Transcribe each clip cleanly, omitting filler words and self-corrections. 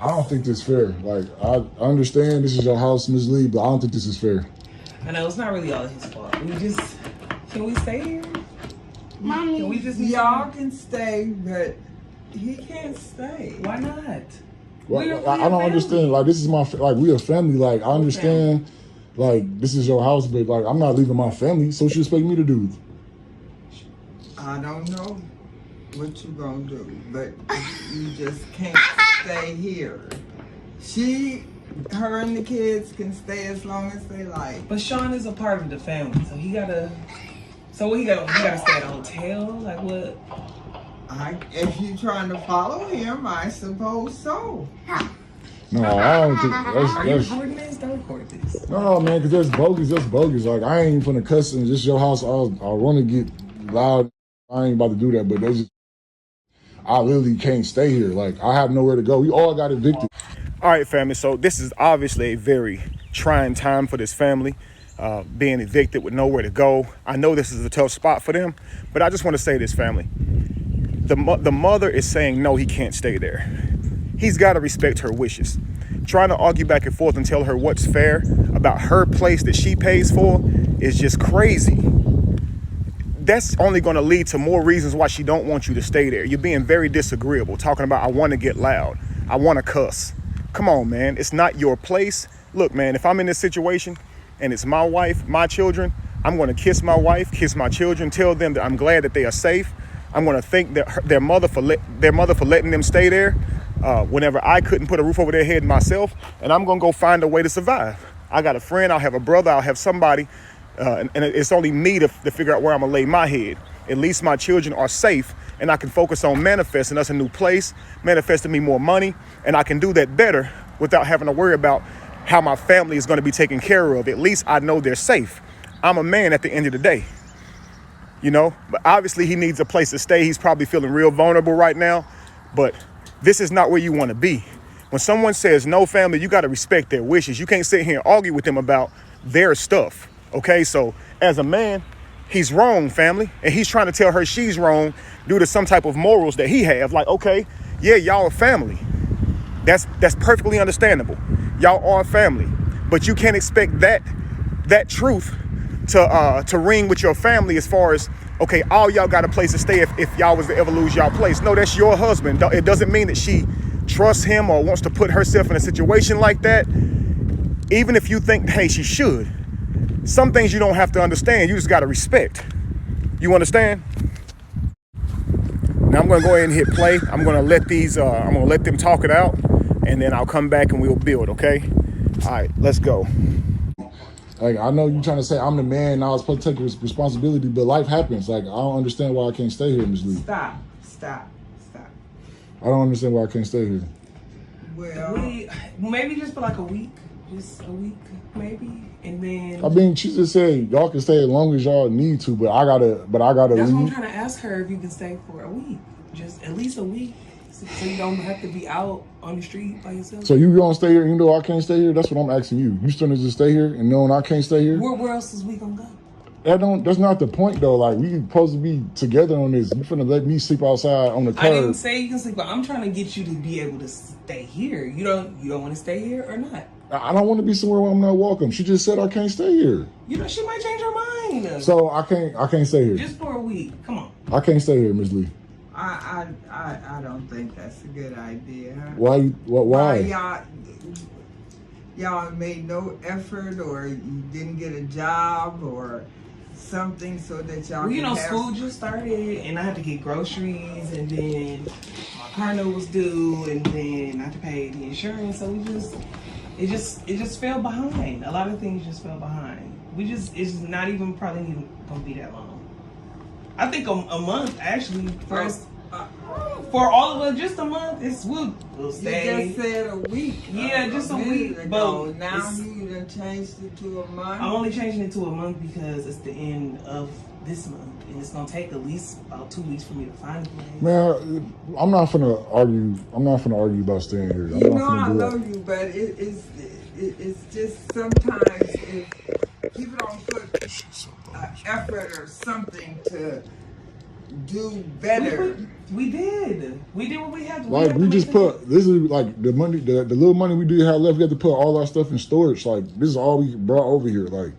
I don't think this is fair. Like, I understand this is your house, Ms. Lee, but I don't think this is fair. I know it's not really all his fault. Can we stay here? Mommy, can we just y'all can stay, but he can't stay. Why not? Well, I don't understand. Like, this is we a family. Like, I understand, like, this is your house, but, like, I'm not leaving my family. So what you expect me to do? I don't know what you gonna do, but you just can't stay here. Her and the kids can stay as long as they like. But Sean is a part of the family, so he gotta stay at a hotel? Like what? If you're trying to follow him, I suppose so. No, I don't think Are you recording this? Don't record this. No, man, because that's bogus. That's bogus. Like, I ain't even finna cuss in just your house. I want to get loud. I ain't about to do that, but I literally can't stay here. Like, I have nowhere to go. We all got evicted. All right, family. So this is obviously a very trying time for this family, being evicted with nowhere to go. I know this is a tough spot for them, but I just want to say this, family. The mother is saying, no, he can't stay there. He's got to respect her wishes. Trying to argue back and forth and tell her what's fair about her place that she pays for is just crazy. That's only going to lead to more reasons why she don't want you to stay there. You're being very disagreeable, talking about, I want to get loud. I want to cuss. Come on, man. It's not your place. Look, man, if I'm in this situation and it's my wife, my children, I'm going to kiss my wife, kiss my children, tell them that I'm glad that they are safe. I'm going to thank their mother for letting them stay there whenever I couldn't put a roof over their head myself. And I'm going to go find a way to survive. I got a friend. I'll have a brother. I'll have somebody. And it's only me to figure out where I'm going to lay my head. At least my children are safe, and I can focus on manifesting us a new place, manifesting me more money, and I can do that better without having to worry about how my family is going to be taken care of. At least I know they're safe. I'm a man at the end of the day, you know, but obviously he needs a place to stay. He's probably feeling real vulnerable right now, but this is not where you want to be. When someone says no, family, you got to respect their wishes. You can't sit here and argue with them about their stuff. Okay, so as a man, he's wrong, family, and he's trying to tell her she's wrong due to some type of morals that he have. Like, okay, yeah, y'all are family. That's perfectly understandable. Y'all are family, but you can't expect that truth to ring with your family as far as, okay, all y'all got a place to stay if y'all was to ever lose y'all place. No, that's your husband. It doesn't mean that she trusts him or wants to put herself in a situation like that. Even if you think, hey, she should. Some things you don't have to understand. You just got to respect. You understand? Now I'm going to go ahead and hit play. I'm going to let them talk it out, and then I'll come back and we'll build, okay? All right, let's go. Like, I know you're trying to say I'm the man and I was supposed to take responsibility, but life happens. Like, I don't understand why I can't stay here, Ms. Lee. Stop. I don't understand why I can't stay here. Well, maybe just for like a week. Just a week, maybe. And then I mean, she just said y'all can stay as long as y'all need to, but I gotta leave. That's what I'm trying to ask her, if you can stay for a week, just at least a week, so you don't have to be out on the street by yourself. So you gonna stay here even though I can't stay here? That's what I'm asking you. You still need to stay here and knowing I can't stay here? Where else is we gonna go? That's not the point though. Like, we supposed to be together on this. You finna let me sleep outside on the curb. I didn't say you can sleep, but I'm trying to get you to be able to stay here. You don't want to stay here or not? I don't want to be somewhere where I'm not welcome. She just said I can't stay here. You know, she might change her mind. So I can't stay here. Just for a week. Come on. I can't stay here, Ms. Lee. I don't think that's a good idea. Why? Why y'all made no effort, or you didn't get a job or something so that y'all well, school just started and I had to get groceries, and then my car note was due, and then I had to pay the insurance, so it just fell behind. A lot of things just fell behind. It's not even probably even gonna be that long. I think a month actually for all of us, just a month. We'll stay. You just said a week. Yeah, just a week. But now you done changed it to a month. I'm only changing it to a month because it's the end of this month, and it's gonna take at least about 2 weeks for me to find a place. Man, I'm not finna argue. I'm not finna argue about staying here. You know I love you, but it's just sometimes if people don't put effort or something to do better. We did. We did what we had to. Like, we just put, this is like the money, the little money we do have left, we have to put all our stuff in storage. Like, this is all we brought over here. Like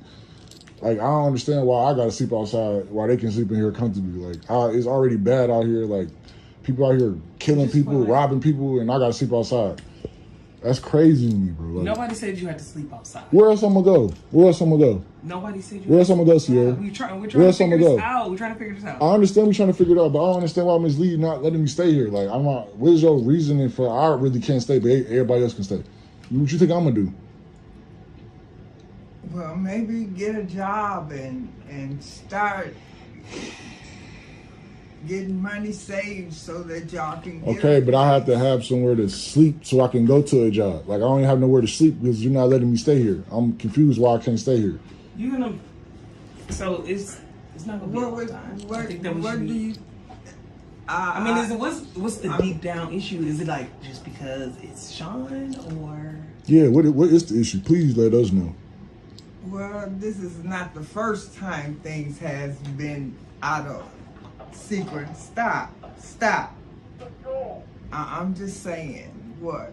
I don't understand why I gotta sleep outside while they can sleep in here comfortably. Like, it's already bad out here. Like, people out here killing people, robbing people, and I gotta sleep outside. That's crazy to me, bro. Like, nobody said you had to sleep outside. where else I'm gonna go? Where else I'm gonna go? Nobody said you. Where else I'm gonna go, Sierra? We're trying Where to else I'm figure gonna this go? out. We're trying to figure this out. I understand we're trying to figure it out, but I don't understand why Ms. Lee not letting me stay here. Like, I'm not, what is your reasoning for I really can't stay, but everybody else can stay? What you think I'm gonna do? Well, maybe get a job and start getting money saved so that y'all can get Okay, but I have to have somewhere to sleep so I can go to a job. Like, I don't even have nowhere to sleep because you're not letting me stay here. I'm confused why I can't stay here. You're gonna. So it's not gonna be all the time. I think that we what should do be. you? I mean, is it what's the deep down issue? Is it like just because it's Sean or? Yeah, what is the issue? Please let us know. Well, this is not the first time things has been out of secret. Stop. I'm just saying what.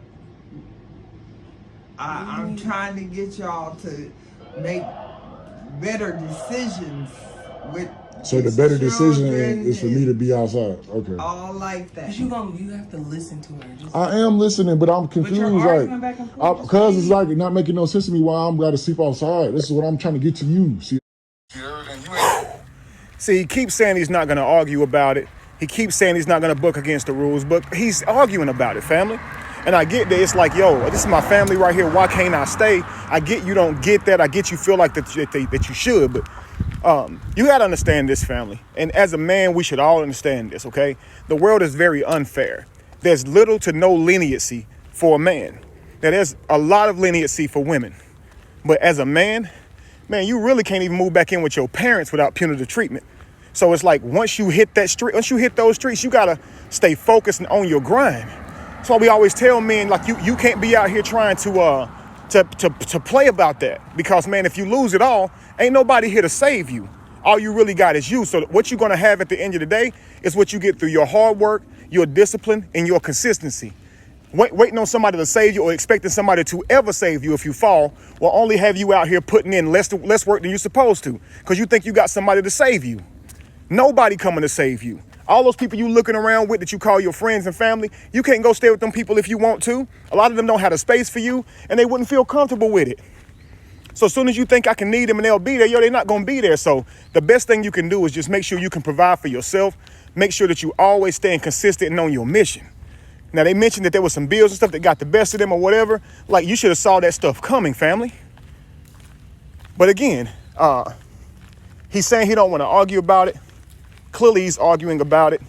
I'm trying to get y'all to make better decisions with. So the better decision is for me to be outside. Okay. All like that. Cause you have to listen to her. Just, I am listening, but I'm confused. you're arguing back and forth. Because it's like not making no sense to me why I'm got to sleep outside. This is what I'm trying to get to you. See, he keeps saying he's not going to argue about it. He keeps saying he's not going to book against the rules, but he's arguing about it, family. And I get that it's like, yo, this is my family right here. Why can't I stay? I get you don't get that. I get you feel like that you should, but you got to understand this, family. And as a man, we should all understand this, okay? The world is very unfair. There's little to no leniency for a man. Now, there's a lot of leniency for women. But as a man, you really can't even move back in with your parents without punitive treatment. So it's like once you hit those streets, you got to stay focused and on your grind. That's why we always tell men, like, you can't be out here trying to play about that. Because, man, if you lose it all, ain't nobody here to save you. All you really got is you. So what you're going to have at the end of the day is what you get through your hard work, your discipline, and your consistency. Waiting on somebody to save you or expecting somebody to ever save you if you fall will only have you out here putting in less work than you're supposed to because you think you got somebody to save you. Nobody coming to save you. All those people you looking around with that you call your friends and family, you can't go stay with them people if you want to. A lot of them don't have a space for you and they wouldn't feel comfortable with it. So as soon as you think I can need them and they'll be there, they're not going to be there. So the best thing you can do is just make sure you can provide for yourself. Make sure that you always staying consistent and on your mission. Now, they mentioned that there was some bills and stuff that got the best of them or whatever. Like, you should have saw that stuff coming, family. But again, he's saying he don't want to argue about it. Clearly, he's arguing about it.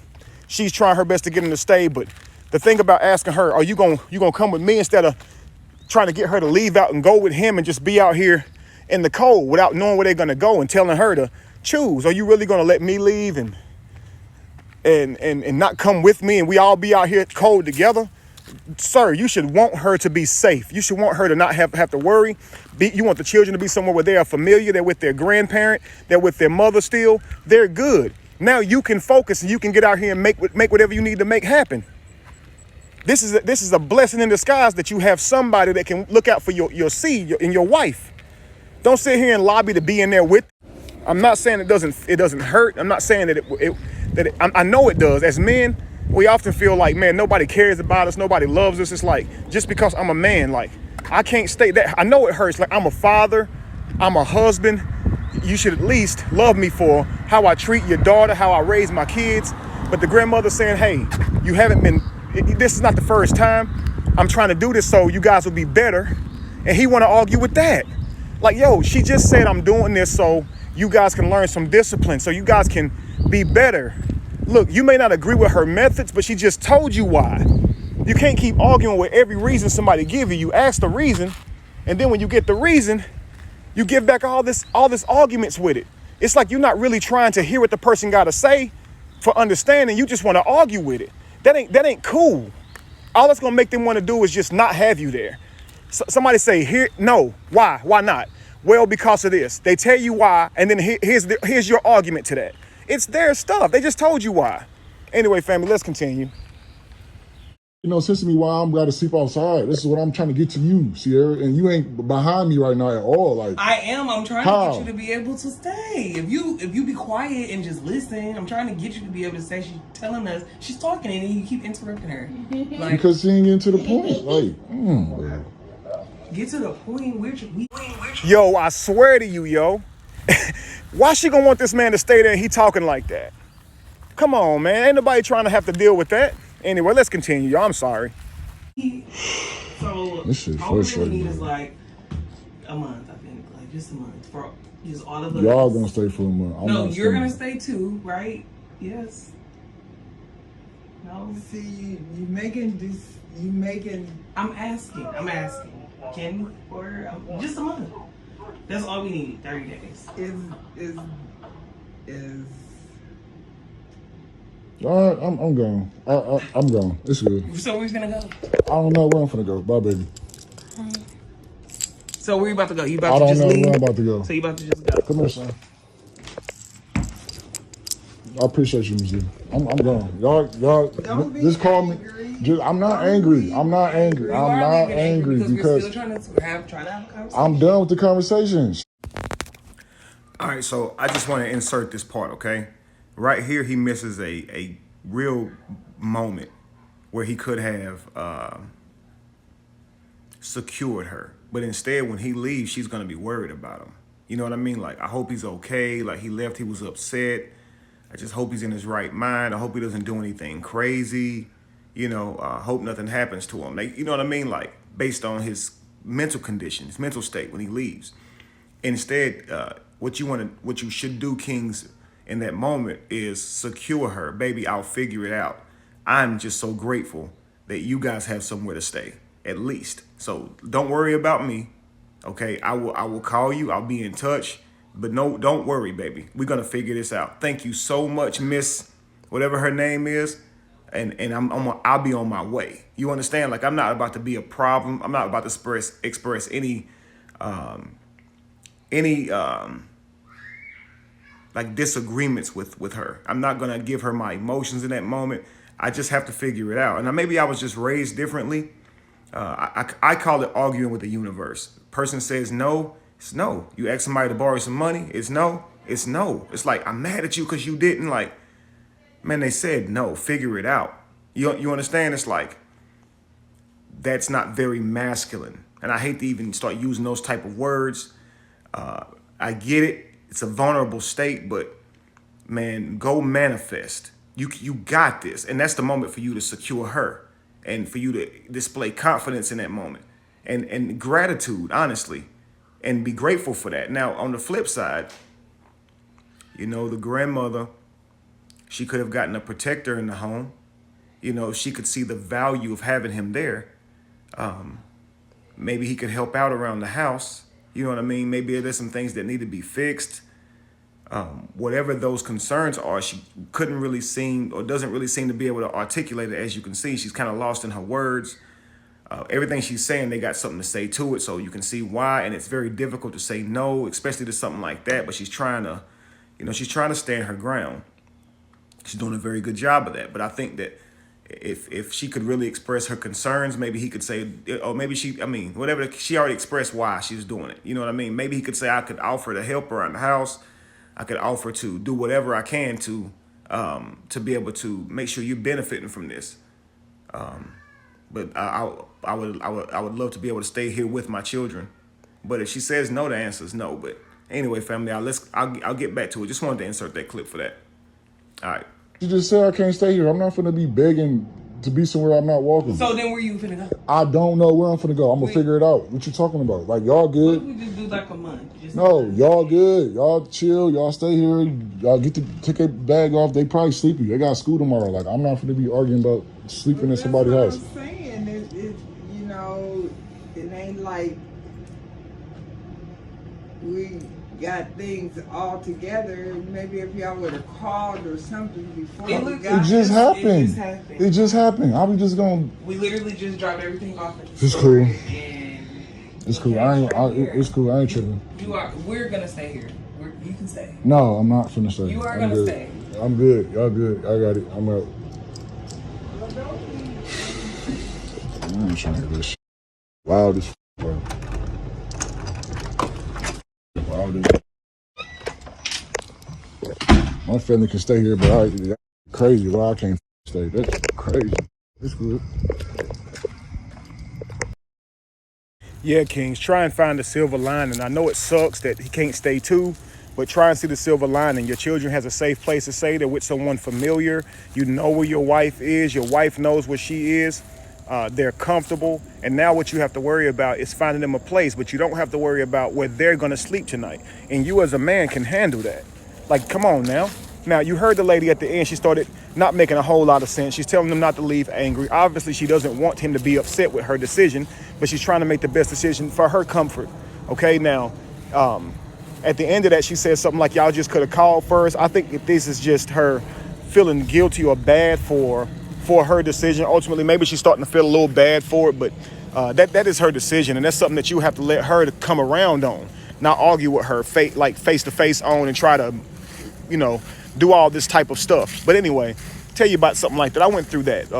She's trying her best to get him to stay. But the thing about asking her, are you gonna come with me instead of trying to get her to leave out and go with him and just be out here in the cold without knowing where they're going to go and telling her to choose? Are you really going to let me leave and not come with me and we all be out here cold together? Sir, you should want her to be safe. You should want her to not have to worry. You want the children to be somewhere where they are familiar. They're with their grandparent. They're with their mother still. They're good. Now you can focus and you can get out here and make whatever you need to make happen. This is a blessing in disguise that you have somebody that can look out for your seed and your wife. Don't sit here and lobby to be in there with. I'm not saying it doesn't hurt. I'm not saying that I know it does. As men, we often feel like, man, nobody cares about us. Nobody loves us. It's like, just because I'm a man, like, I can't stay that. I know it hurts. Like, I'm a father. I'm a husband. You should at least love me for how I treat your daughter, how I raise my kids. But the grandmother saying, hey, you haven't been, this is not the first time. I'm trying to do this so you guys will be better. And he want to argue with that. Like, yo, she just said I'm doing this so you guys can learn some discipline, so you guys can be better. Look, you may not agree with her methods, but she just told you why. You can't keep arguing with every reason somebody give you. You ask the reason, and then when you get the reason, you give back all this arguments with it. It's like you're not really trying to hear what the person got to say for understanding. You just want to argue with it. That ain't cool. All that's gonna make them want to do is just not have you there. Somebody say, here, no, why not? Well, because of this. They tell you why, and then here's your argument to that. It's their stuff. They just told you why. Anyway, family, let's continue. You know, sense to me why I'm got to sleep outside. This is what I'm trying to get to you, Sierra, and you ain't behind me right now at all. Like I am. I'm trying how? to get you to be able to stay. If you be quiet and just listen, I'm trying to get you to be able to stay. She's telling us, she's talking, and then you keep interrupting her. Like, Because she ain't getting to the point. Like, get to the point. Yo, I swear to you, yo. Why she gonna want this man to stay there and he talking like that? Come on, man. Ain't nobody trying to have to deal with that. Anyway, let's continue, y'all. I'm sorry. So this shit all we really frustrating. need is like a month, I think. Like just a month for just all of us. Y'all gonna stay for a month. I'm No, not you're staying. gonna stay too, right? Yes. No. See, you making this. You making. I'm asking. Can we order just a month? That's all we need. 30 days. Is. All right, I'm gone. I'm gone. It's good. So where's gonna go? I don't know where I'm finna go. Bye, baby. So where you about to go? You about I to don't just know leave? where I'm about to go. So you about to just go? Come here, son. I appreciate you, Miss G. I'm gone. Y'all, Don't be just call me. angry. I'm not angry. I'm not angry. You I'm are not leaving angry we're because still trying to have a conversation. I'm done with the conversations. All right, so I just want to insert this part, okay? Right here, he misses a real moment where he could have secured her. But instead, when he leaves, she's going to be worried about him. You know what I mean? Like, I hope he's okay. Like, he left, he was upset. I just hope he's in his right mind. I hope he doesn't do anything crazy. You know, I hope nothing happens to him. Like, you know what I mean? Like, based on his mental condition, his mental state when he leaves. Instead, what you should do, Kings, in that moment is secure her. Baby, I'll figure it out. I'm just so grateful that you guys have somewhere to stay, at least. So don't worry about me. Okay, I will call you. I'll be in touch. But no, don't worry, baby. We're gonna figure this out. Thank you so much, Miss whatever her name is. And I'll be on my way. You understand? Like, I'm not about to be a problem. I'm not about to express any like disagreements with her. I'm not gonna give her my emotions in that moment. I just have to figure it out. And maybe I was just raised differently. I call it arguing with the universe. Person says no, it's no. You ask somebody to borrow some money, it's no, it's no. It's like, I'm mad at you because you didn't. Like, man, they said no, figure it out. You understand? It's like, that's not very masculine. And I hate to even start using those type of words. I get it. It's a vulnerable state, but man, go manifest. You got this. And that's the moment for you to secure her and for you to display confidence in that moment and gratitude, honestly, and be grateful for that. Now, on the flip side, you know, the grandmother, she could have gotten a protector in the home. You know, she could see the value of having him there. Maybe he could help out around the house. You know what I mean? Maybe there's some things that need to be fixed. Whatever those concerns are, she couldn't really seem or doesn't really seem to be able to articulate it. As you can see, she's kind of lost in her words. Everything she's saying, they got something to say to it. So you can see why. And it's very difficult to say no, especially to something like that. But she's trying to, she's trying to stand her ground. She's doing a very good job of that. But I think that if she could really express her concerns, maybe he could say, or maybe whatever, she already expressed why she was doing it. You know what I mean? Maybe he could say, I could offer to help around the house. I could offer to do whatever I can to be able to make sure you're benefiting from this. But I would love to be able to stay here with my children. But if she says no, the answer is no. But anyway, family, I'll get back to it. Just wanted to insert that clip for that. All right. You just said I can't stay here. I'm not finna be begging to be somewhere I'm not welcome. So then where you finna go? I don't know where I'm finna go. I'm gonna figure it out. What you talking about? Like, y'all What good? if we just do like a month? No, y'all good. Y'all chill. Y'all stay here. Y'all get to take a bag off. They probably sleepy. They got school tomorrow. Like, I'm not finna be arguing about sleeping in somebody's house. That's what I'm saying. It ain't like we got things all together. Maybe if y'all would have called or something before It just happened. It just happened. I was just gonna. We literally just dropped everything off. It's cool. And It's cool. It's cool. I ain't tripping. We're gonna stay here. You can stay. No, I'm not finna stay. You are I'm gonna good. stay. I'm good. Y'all good. I got it. I'm out. I ain't trying to hear this shit. Loud as bro. Loud as. My family can stay here, but that's crazy. Why I can't stay? That's crazy. It's good. Yeah, Kings, try and find the silver lining. I know it sucks that he can't stay too, but try and see the silver lining. Your children has a safe place to stay. They're with someone familiar. You know where your wife is. Your wife knows where she is. They're comfortable. And now what you have to worry about is finding them a place, but you don't have to worry about where they're going to sleep tonight. And you as a man can handle that. Like, come on now. Now, you heard the lady at the end. She started not making a whole lot of sense. She's telling them not to leave angry. Obviously, she doesn't want him to be upset with her decision, but she's trying to make the best decision for her comfort. Okay, now, at the end of that, she said something like, y'all just could have called first. I think that this is just her feeling guilty or bad for her decision. Ultimately, maybe she's starting to feel a little bad for it, but that is her decision, and that's something that you have to let her to come around on, not argue with her face to face on and try to, do all this type of stuff. But anyway, tell you about something like that. I went through that.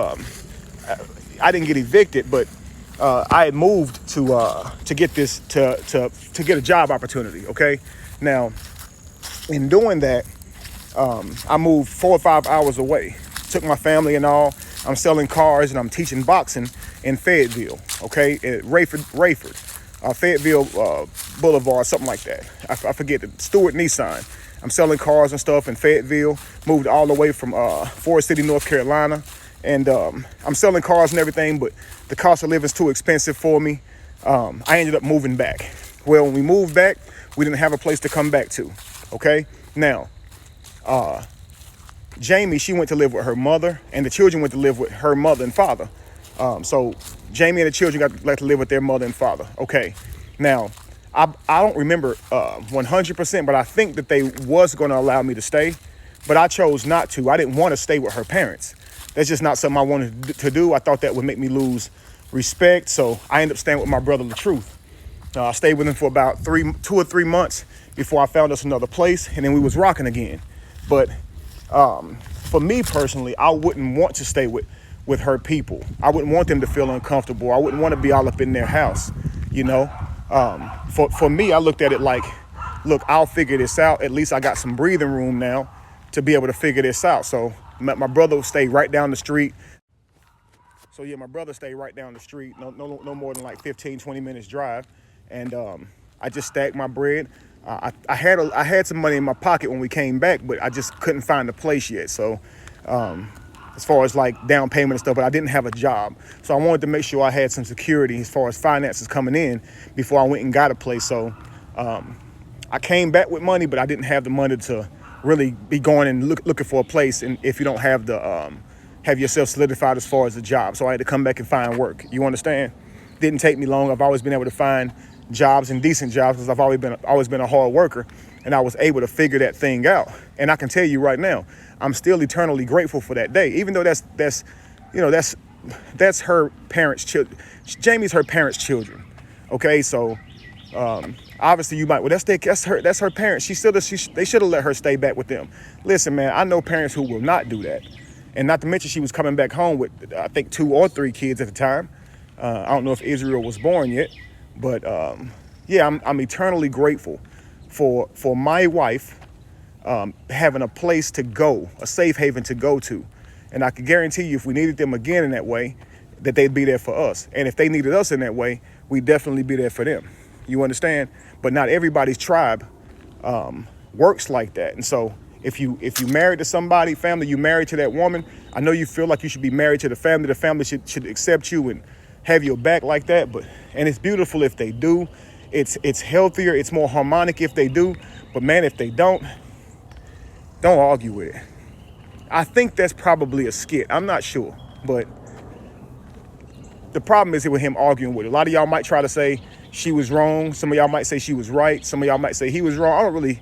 I didn't get evicted, but I had moved to get this to get a job opportunity. Okay, now in doing that, I moved 4 or 5 hours away. Took my family and all. I'm selling cars and I'm teaching boxing in Fayetteville. Okay, at Rayford, Fayetteville Boulevard, something like that. I forget the Stewart Nissan. I'm selling cars and stuff in Fayetteville. Moved all the way from Forest City, North Carolina. And I'm selling cars and everything, but the cost of living is too expensive for me. I ended up moving back. Well, when we moved back, we didn't have a place to come back to. Okay? Now, Jamie, she went to live with her mother, and the children went to live with her mother and father. So Jamie and the children got to live with their mother and father. Okay. Now, I don't remember 100%, but I think that they was going to allow me to stay, but I chose not to. I didn't want to stay with her parents. That's just not something I wanted to do. I thought that would make me lose respect, so I ended up staying with my brother, the Truth. I stayed with him for about 2 or 3 months before I found us another place, and then we was rocking again. But for me personally, I wouldn't want to stay with her people. I wouldn't want them to feel uncomfortable. I wouldn't want to be all up in their house, For me, I looked at it like, look, I'll figure this out. At least I got some breathing room now to be able to figure this out. So my brother stayed right down the street. So yeah, my brother stayed right down the street, no more than like 15, 20 minutes drive. And I just stacked my bread. I had some money in my pocket when we came back, but I just couldn't find a place yet. So as far as like down payment and stuff, but I didn't have a job. So I wanted to make sure I had some security as far as finances coming in before I went and got a place. So I came back with money, but I didn't have the money to really be going and looking for a place. And if you don't have the have yourself solidified as far as a job. So I had to come back and find work. You understand? Didn't take me long. I've always been able to find jobs and decent jobs because I've always been a hard worker, and I was able to figure that thing out. And I can tell you right now, I'm still eternally grateful for that day, even though that's her parents' children. Jamie's her parents' children. Okay, so obviously you might, well, that's her parents. They should have let her stay back with them. Listen, man, I know parents who will not do that, and not to mention she was coming back home with I think 2 or 3 kids at the time. I don't know if Israel was born yet, but yeah, I'm eternally grateful for my wife having a place to go, a safe haven to go to. And I can guarantee you if we needed them again in that way, that they'd be there for us. And if they needed us in that way, we'd definitely be there for them. You understand? But not everybody's tribe works like that. And so if you married to somebody, family, you married to that woman, I know you feel like you should be married to the family should accept you and have your back like that. And it's beautiful if they do. It's healthier, it's more harmonic if they do. But man, if they don't argue with it. I think that's probably a skit. I'm not sure. But the problem is with him arguing with it. A lot of y'all might try to say she was wrong. Some of y'all might say she was right. Some of y'all might say he was wrong.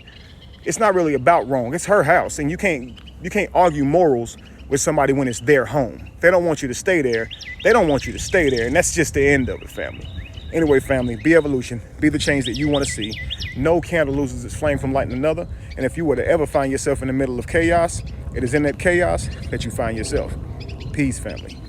It's not really about wrong. It's her house. And you can't argue morals with somebody when it's their home. If they don't want you to stay there, they don't want you to stay there. And that's just the end of it, family. Anyway, family, be evolution. Be the change that you want to see. No candle loses its flame from lighting another. And if you were to ever find yourself in the middle of chaos, It is in that chaos that you find yourself. Peace, family.